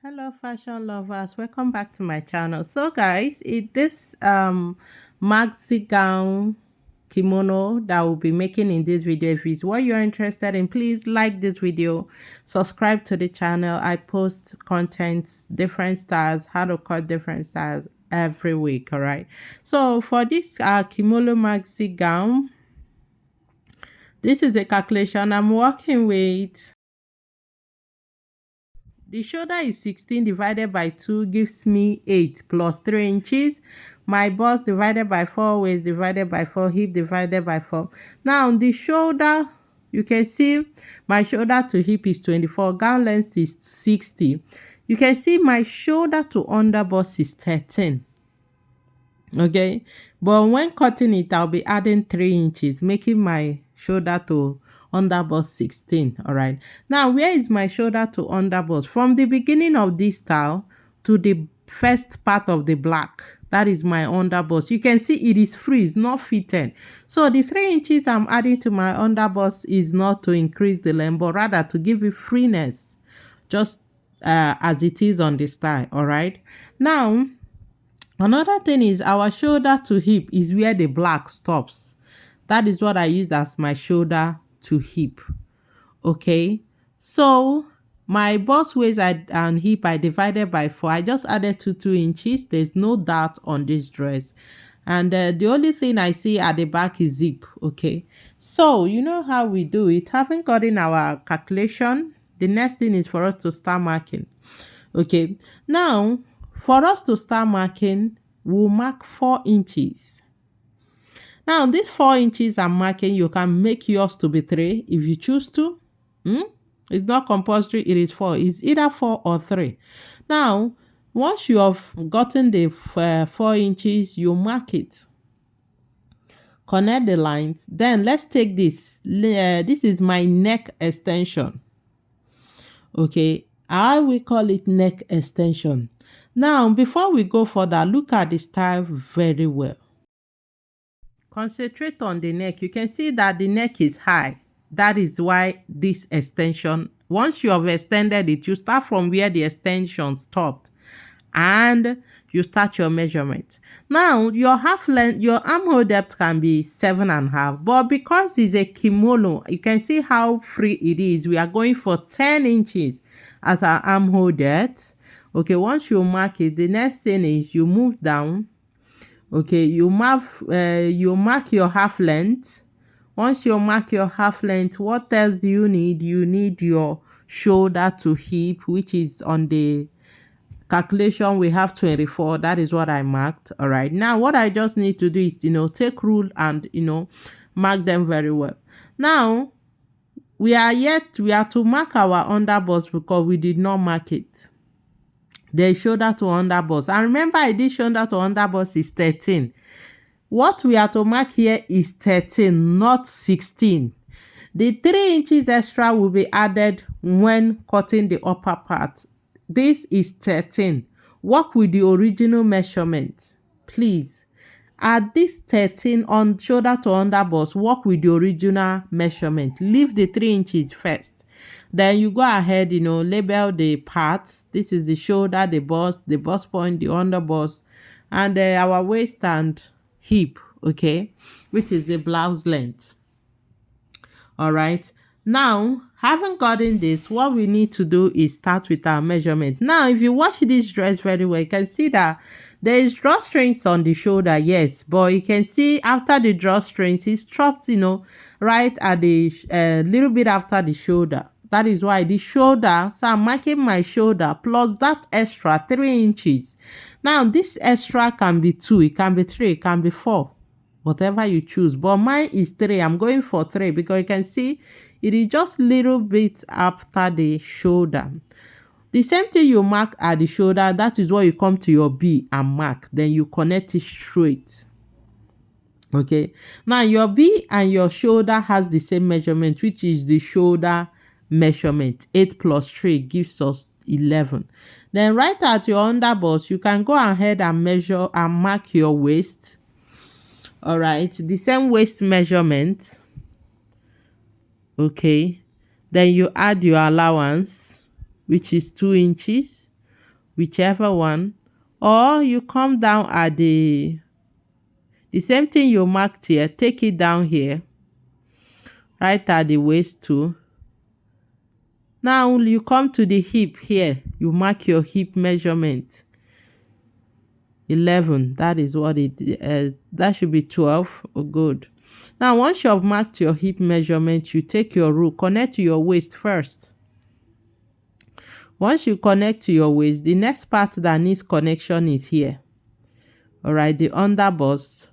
Hello fashion lovers, welcome back to my channel. So guys, this maxi gown kimono that we'll be making in this video, if it's what you're interested in, please like this video, subscribe to the channel. I post content, different styles, how to cut different styles every week. All right, so for this kimono maxi gown, this is the calculation I'm working with. The shoulder is 16 divided by 2 gives me 8 plus 3 inches. My bust divided by 4, waist divided by 4, hip divided by 4. Now the shoulder, you can see my shoulder to hip is 24. Gown length is 60. You can see my shoulder to under bust is 13. Okay, but when cutting it, I'll be adding 3 inches, making my shoulder to under bust 16. All right, now where is my shoulder to under bust? From the beginning of this style to the first part of the black, that is my under bust. You can see it is free, it's not fitted. So the 3 inches I'm adding to my under bust is not to increase the length, but rather to give it freeness, just as it is on the style. All right, now another thing is our shoulder to hip is where the black stops. That is what I used as my shoulder to hip. Okay, so my bust, waist and hip I divided by 4. I just added 2 inches. There's no dart on this dress, and the only thing I see at the back is zip. Okay, so you know how we do it. Having gotten our calculation, the next thing is for us to start marking. Okay, now for us to start marking, we'll mark 4 inches. Now, these 4 inches I'm marking, you can make yours to be 3 if you choose to. It's not compulsory, it is 4. It's either 4 or 3. Now, once you have gotten the 4 inches, you mark it. Connect the lines. Then let's take this. This is my neck extension. Okay, I will call it neck extension. Now, before we go further, look at the style very well. Concentrate on the neck. You can see that the neck is high. That is why this extension, once you have extended it, you start from where the extension stopped and you start your measurement. Now, your half length, your armhole depth can be 7.5, but because it's a kimono, you can see how free it is. We are going for 10 inches as our armhole depth. Okay, once you mark it, the next thing is you move down. Okay, you mark your half length. Once you mark your half length, what else do you need? You need your shoulder to hip, which is on the calculation we have 24. That is what I marked. All right, now what I just need to do is take rule and mark them very well. Now we are to mark our under bust because we did not mark it. The shoulder to under bust, and remember this shoulder to under bust is 13. What we are to mark here is 13, not 16. The 3 inches extra will be added when cutting the upper part. This is 13. Work with the original measurement, please. At this 13 on shoulder to under bust, work with the original measurement. Leave the 3 inches first. Then you go ahead, label the parts. This is the shoulder, the bust point, the under bust, and our waist and hip, okay, which is the blouse length. All right. Now, having gotten this, what we need to do is start with our measurement. Now, if you watch this dress very well, you can see that there is drawstrings on the shoulder, yes, but you can see after the drawstrings, it's chopped, right at the little bit after the shoulder. That is why the shoulder, so I'm marking my shoulder plus that extra 3 inches. Now, this extra can be 2, it can be 3, it can be 4, whatever you choose. But mine is 3. I'm going for 3 because you can see it is just little bit after the shoulder. The same thing you mark at the shoulder, that is what you come to your B and mark. Then you connect it straight. Okay. Now, your B and your shoulder has the same measurement, which is the shoulder measurement. 8 plus 3 gives us 11. Then right at your under bust, you can go ahead and measure and mark your waist. All right, the same waist measurement. Okay, then you add your allowance, which is 2 inches. whichever one, or you come down at the same thing you marked here, take it down here, right at the waist too. Now you come to the hip here, you mark your hip measurement. 11, that is what that should be 12. Oh, good. Now once you have marked your hip measurement, you take your rule, connect to your waist first. Once you connect to your waist, the next part that needs connection is here. All right, the under bust.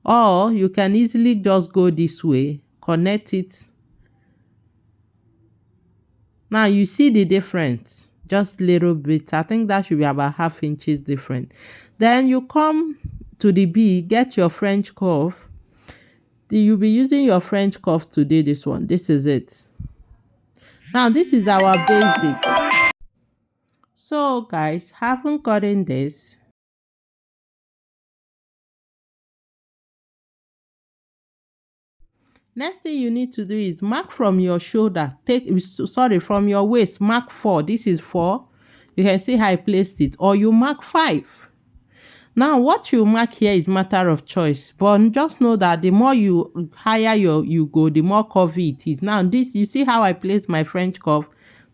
Or you can easily just go this way, connect it. Now you see the difference, just little bit. I think that should be about 1/2 inches different. Then you come to the B, get your French curve. You'll be using your French curve today, this one. This is it. Now this is our basic. So guys, haven't gotten this. Next thing you need to do is mark from your shoulder, from your waist, mark 4. This is 4. You can see how I placed it, or you mark 5. Now what you mark here is matter of choice, but just know that the more you higher you go, the more curvy it is. Now this, you see how I place my French curve?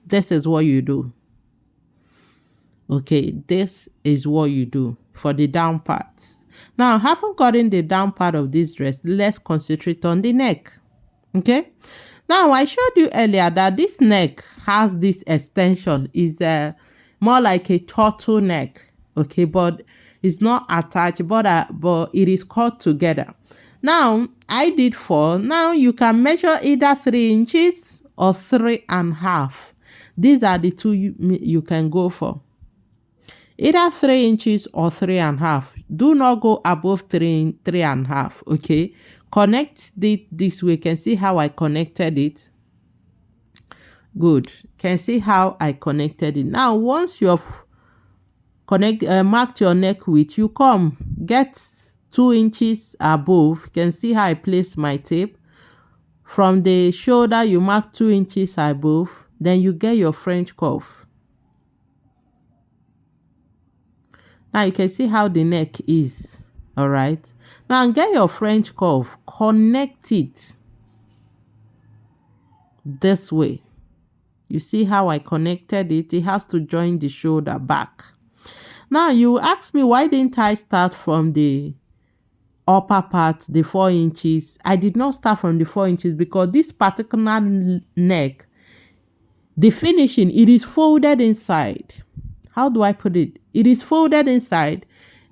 This is what you do. Okay, this is what you do for the down part. Now, having gotten the down part of this dress, let's concentrate on the neck. Okay. Now, I showed you earlier that this neck has this extension. Is more like a turtleneck. Okay, but it's not attached, but it is cut together. Now, I did 4. Now, you can measure either 3 inches or 3.5. These are the two you can go for. Either 3 inches or 3.5. Do not go above 3.5. Okay. Connect it this way. Can see how I connected it. Good. Can see how I connected it. Now, once you've marked your neck width, you come get 2 inches above. Can see how I placed my tape. From the shoulder, you mark 2 inches above. Then you get your French curve. Now you can see how the neck is. All right. Now get your French curve. Connect it this way. You see how I connected it? It has to join the shoulder back. Now you ask me, why didn't I start from the upper part, the 4 inches? I did not start from the 4 inches because this particular neck, the finishing, it is folded inside. How do I put it? It is folded inside.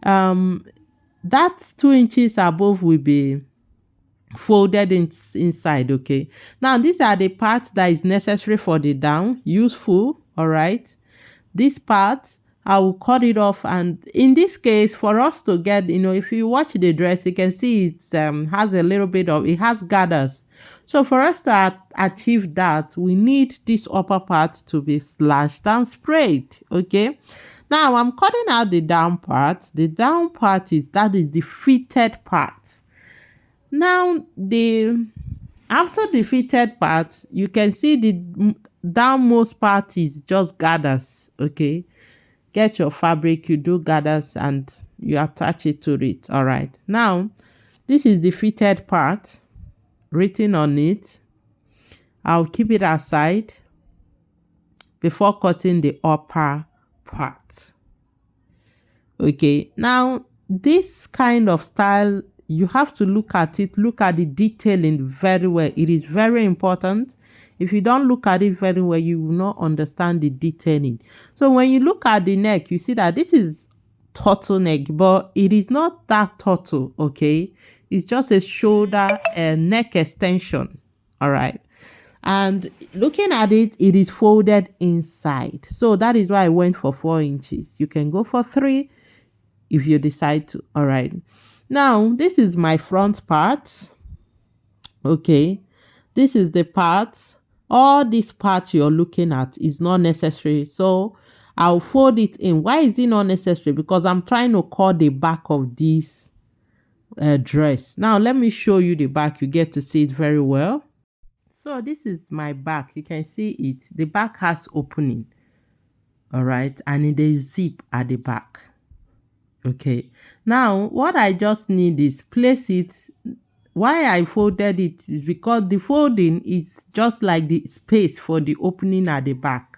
That 2 inches above will be folded inside. Okay. Now these are the parts that is necessary for the down. Useful. All right. This part, I will cut it off. And in this case, for us to get, if you watch the dress, you can see it has a little bit of, it has gathers. So for us to achieve that, we need this upper part to be slashed and sprayed. Okay. Now I'm cutting out the down part. The down part is the fitted part. Now after the fitted part, you can see the downmost part is just gathers. Okay. Get your fabric, you do gathers and you attach it to it. All right. Now this is the fitted part written on it. I'll keep it aside before cutting the upper part. Okay, now this kind of style, you have to look at it, look at the detailing very well. It is very important. If you don't look at it very well, you will not understand the detailing. So when you look at the neck, you see that this is turtleneck, but it is not that turtle. Okay, it's just a shoulder and neck extension. All right. And looking at it, it is folded inside. So that is why I went for 4 inches. You can go for 3 if you decide to. All right. Now, this is my front part. Okay. This is the part. All this part you're looking at is not necessary. So I'll fold it in. Why is it not necessary? Because I'm trying to cut the back of this dress. Now, let me show you the back. You get to see it very well. So this is my back. You can see it. The back has opening. all right, and it is zip at the back. Okay, now what I just need is place it. Why I folded it is because the folding is just like the space for the opening at the back.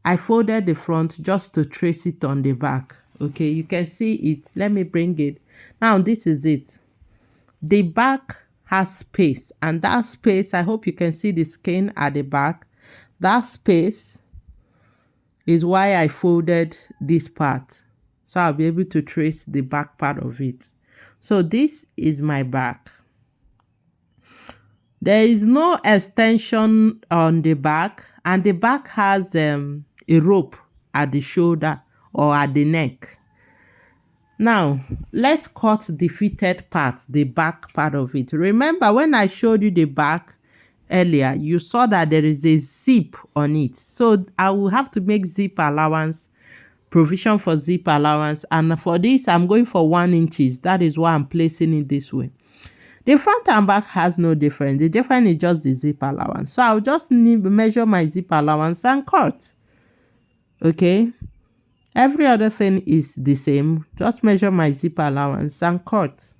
I folded the front just to trace it on the back. Okay, you can see it. Let me bring it. Now this is it. The back has space, and that space, I hope you can see the skin at the back. That space is why I folded this part. So I'll be able to trace the back part of it. So this is my back. There is no extension on the back, and the back has a rope at the shoulder or at the neck. Now, let's cut the fitted part, the back part of it. Remember when I showed you the back earlier, you saw that there is a zip on it. So I will have to make zip allowance, provision for zip allowance. And for this, I'm going for 1 inches. That is why I'm placing it this way. The front and back has no difference. The difference is just the zip allowance. So I'll just need to measure my zip allowance and cut. Okay. Every other thing is the same. Just measure my zip allowance and cut.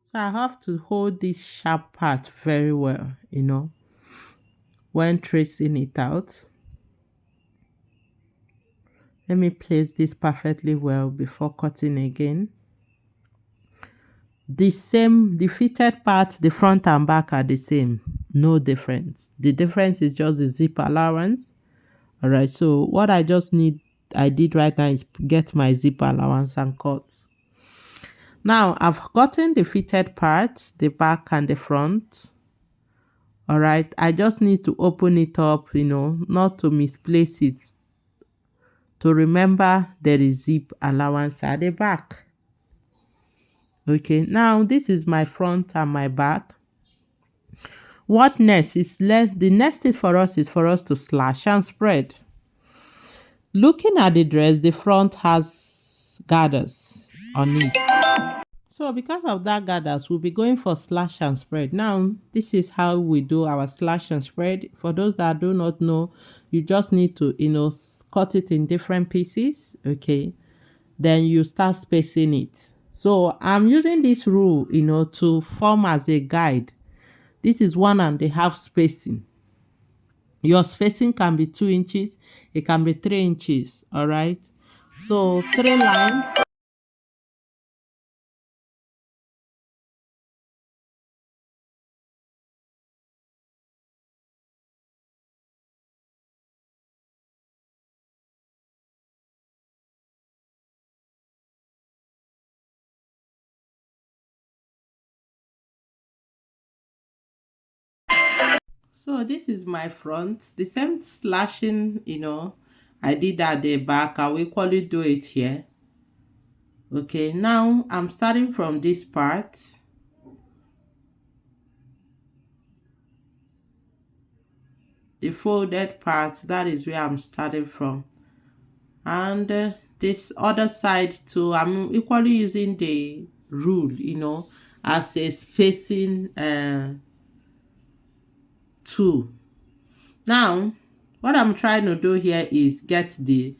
So I have to hold this sharp part very well, when tracing it out. Let me place this perfectly well before cutting again. The fitted part, the front and back are the same. No difference. The difference is just the zip allowance. All right, so what I did right now is get my zip allowance and cut. Now I've gotten the fitted part, the back and the front. All right, I just need to open it up, not to misplace it. To remember there is zip allowance at the back. Okay, now this is my front and my back. What next is the next is for us to slash and spread. Looking at the dress, the front has gathers on it. So because of that gathers, we'll be going for slash and spread. Now, this is how we do our slash and spread. For those that do not know, you just need to, cut it in different pieces. Okay. Then you start spacing it. So I'm using this rule, to form as a guide. This is 1.5 spacing. Your spacing can be 2 inches. It can be 3 inches. All right. So 3 lines. So this is my front. The same slashing, I did at the back. I will equally do it here. Okay, now I'm starting from this part. The folded part, that is where I'm starting from. And this other side too, I'm equally using the rule, as a spacing tool. Now, what I'm trying to do here is get the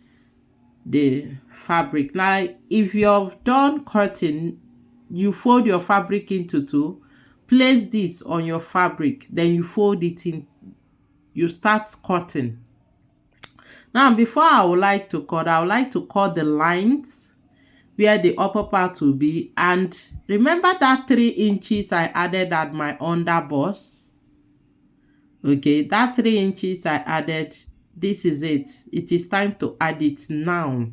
fabric. Now, if you've done cutting, you fold your fabric into 2, place this on your fabric, then you fold it in, you start cutting. Now, before I would like to cut the lines where the upper part will be. And remember that 3 inches I added at my under bust? Okay, that 3 inches I added, this is it. It is time to add it now.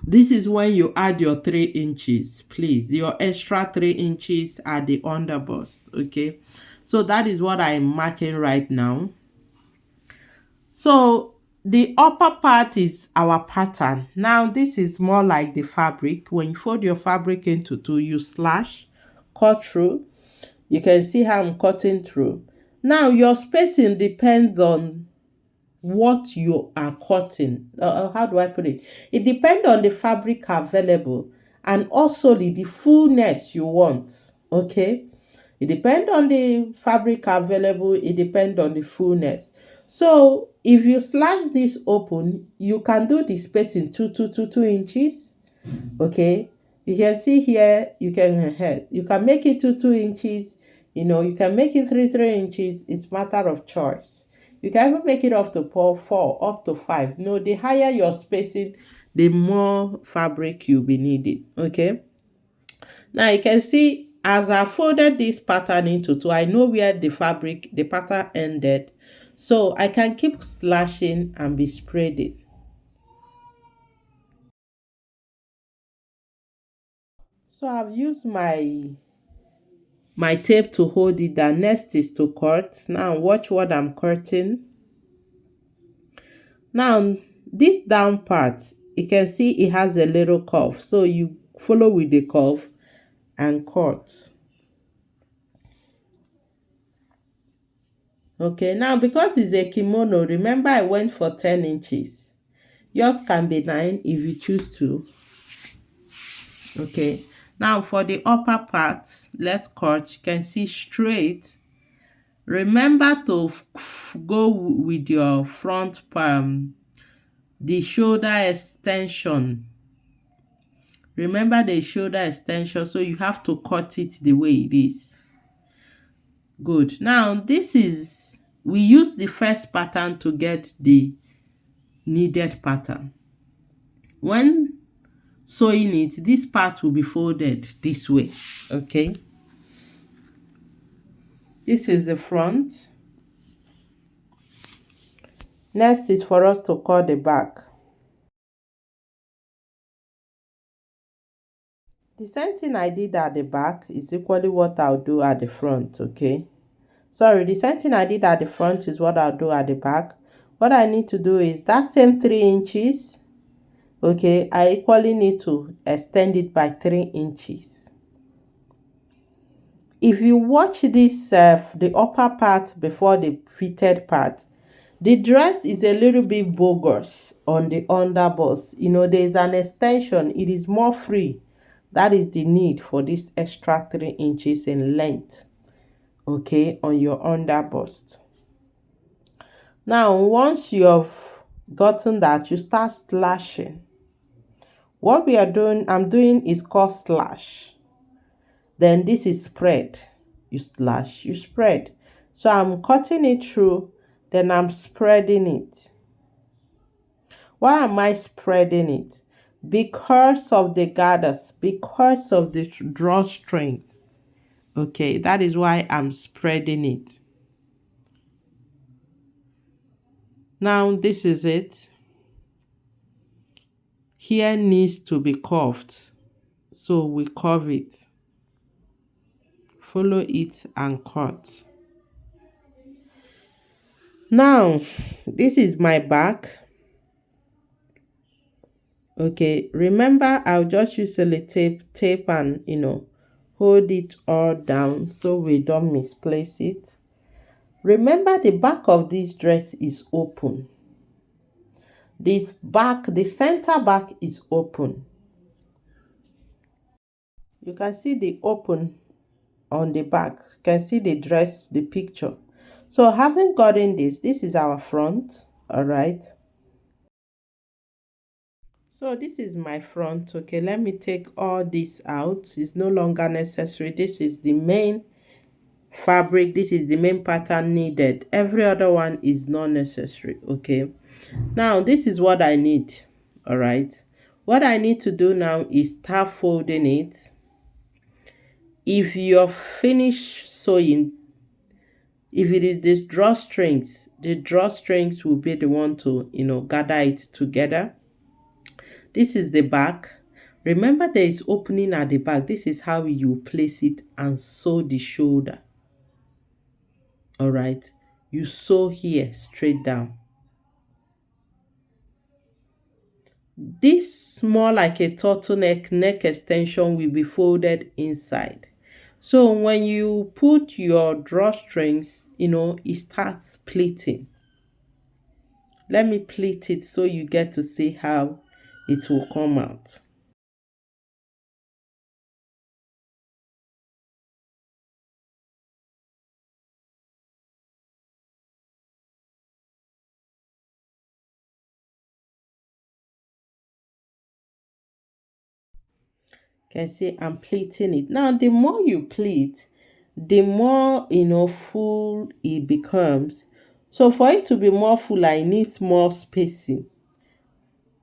This is when you add your 3 inches, please. Your extra 3 inches at the under bust, okay? So that is what I'm marking right now. So the upper part is our pattern. Now this is more like the fabric. When you fold your fabric into 2, you slash, cut through. You can see how I'm cutting through. Now your spacing depends on what you are cutting. How do I put it? It depends on the fabric available and also the fullness you want. Okay, it depends on the fabric available, it depends on the fullness. So if you slash this open, you can do the spacing 2 2 2 2 inches. Okay, you can see here, you can make it to 2 inches. You can make it 3 inches. It's matter of choice. You can even make it up to four, up to five. No, the higher your spacing, the more fabric you'll be needing. Okay, now you can see as I folded this pattern into two, I know where the pattern ended, so I can keep slashing and be spreading. So I've used my tape to hold it down. Next is to cut. Now watch what I'm cutting. Now this down part, you can see it has a little curve, so you follow with the curve and cut. Okay, now because it's a kimono, remember I went for 10 inches. Yours can be 9 if you choose to. Okay, now for the upper part, let's cut. You can see straight. Remember to go with your front palm, the shoulder extension. Remember the shoulder extension, so you have to cut it the way it is. Good. Now we use the first pattern to get the needed pattern. When sewing it, this part will be folded this way. Okay, this is the front. Next is for us to cut the back. The same thing I did at the back is equally what I'll do at the front. Okay, sorry, the same thing I did at the front is what I'll do at the back. What I need to do is that same 3 inches. Okay, I equally need to extend it by 3 inches. If you watch this, the upper part before the fitted part, the dress is a little bit bogus on the underbust. There's an extension, it is more free. That is the need for this extra 3 inches in length, okay, on your underbust. Now once you've gotten that, you start slashing. What I'm doing is called slash. Then this is spread. You slash, you spread. So I'm cutting it through, then I'm spreading it. Why am I spreading it? Because of the gathers, because of the drawstring. Okay, that is why I'm spreading it. Now this is it. Here needs to be curved, so we curve it. Follow it and cut. Now this is my back. Okay, remember I'll just use tape and hold it all down so we don't misplace it. Remember the back of this dress is open. The center back is open. You can see the open on the back. You can see the dress, the picture. So having gotten this is our front. All right. So this is my front. Okay, let me take all this out. It's no longer necessary. This is the main fabric. This is the main pattern needed. Every other one is not necessary. Okay, now this is what I need. All right, what I need to do now is start folding it. If you're finished sewing, if it is the drawstrings will be the one to gather it together. This is the back. Remember there is opening at the back. This is how you place it and sew the shoulder. All right, you sew here straight down. This more like a turtleneck neck extension will be folded inside. So when you put your drawstrings, it starts pleating. Let me pleat it so you get to see how it will come out. Can see I'm pleating it. Now the more you pleat, the more full it becomes. So for it to be more full, I need more spacing.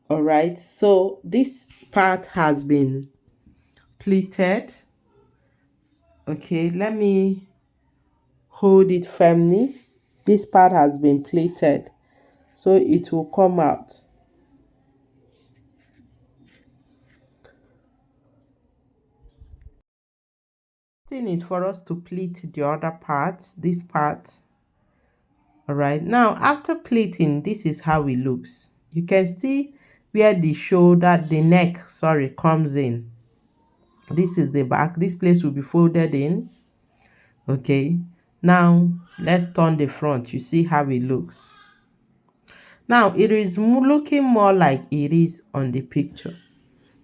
All right, so this part has been pleated. Okay, let me hold it firmly. This part has been pleated, so it will come out. Thing is for us to pleat the other part, this part. All right, now after pleating, this is how it looks. You can see where the neck, sorry, comes in. This is the back. This place will be folded in. Okay, now let's turn the front. You see how it looks. Now it is looking more like it is on the picture.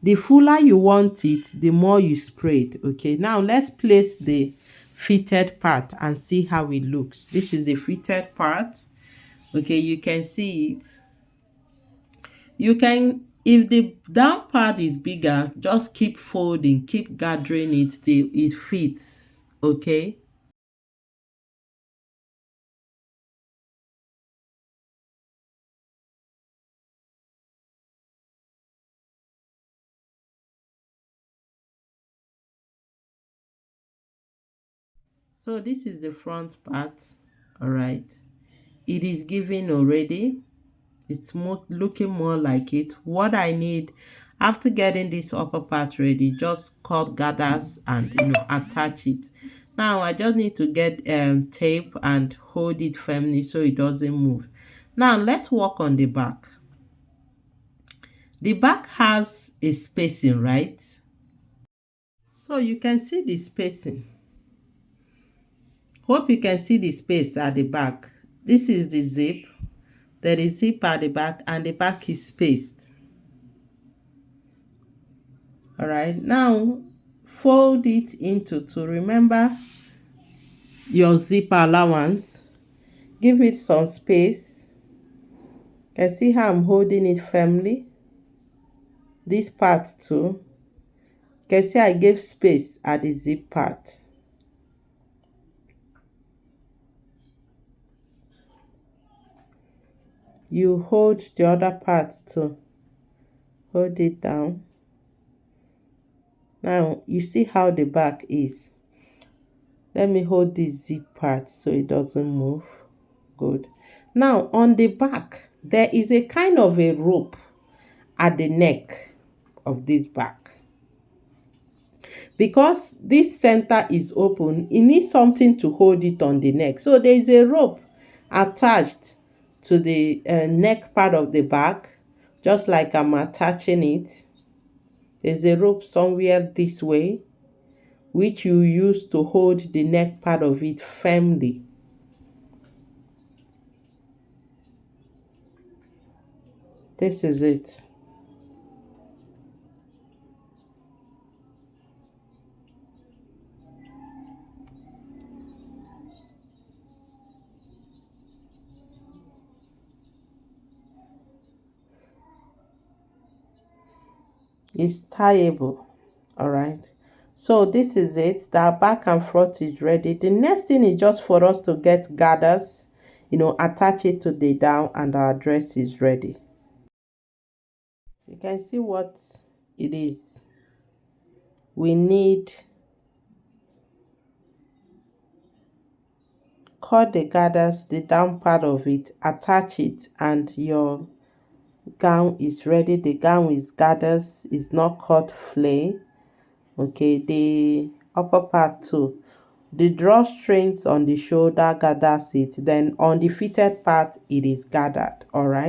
The fuller you want it, the more you spread. Okay, now let's place the fitted part and see how it looks. This is the fitted part. Okay, you can see it. You can, if the down part is bigger, just keep folding, keep gathering it till it fits. Okay. So this is the front part. All right, it is giving already. It's more looking more like it. What I need after getting this upper part ready, just cut gathers and attach it. Now I just need to get tape and hold it firmly so it doesn't move. Now let's work on the back. The back has a spacing, right? So you can see the spacing. Hope you can see the space at the back. This is the zip. There is zip at the back and the back is spaced. All right, now fold it into two. Remember your zip allowance. Give it some space. You can see how I'm holding it firmly. This part too. You can see I gave space at the zip part. You hold the other part too. Hold it down. Now you see how the back is. Let me hold this zip part so it doesn't move. Good. Now on the back, there is a kind of a rope at the neck of this back. Because this center is open, it needs something to hold it on the neck. So there is a rope attached to the neck part of the back, just like I'm attaching it. There's a rope somewhere this way, which you use to hold the neck part of it firmly. This is it. It's tieable. All right, so this is it. The back and front is ready. The next thing is just for us to get gathers, attach it to the down, and our dress is ready. You can see what it is. We need cut the gathers, the down part of it, attach it, and your gown is ready. The gown is gathers, is not cut flay. Okay, the upper part too. The drawstrings on the shoulder gathers it. Then on the fitted part, it is gathered. All right.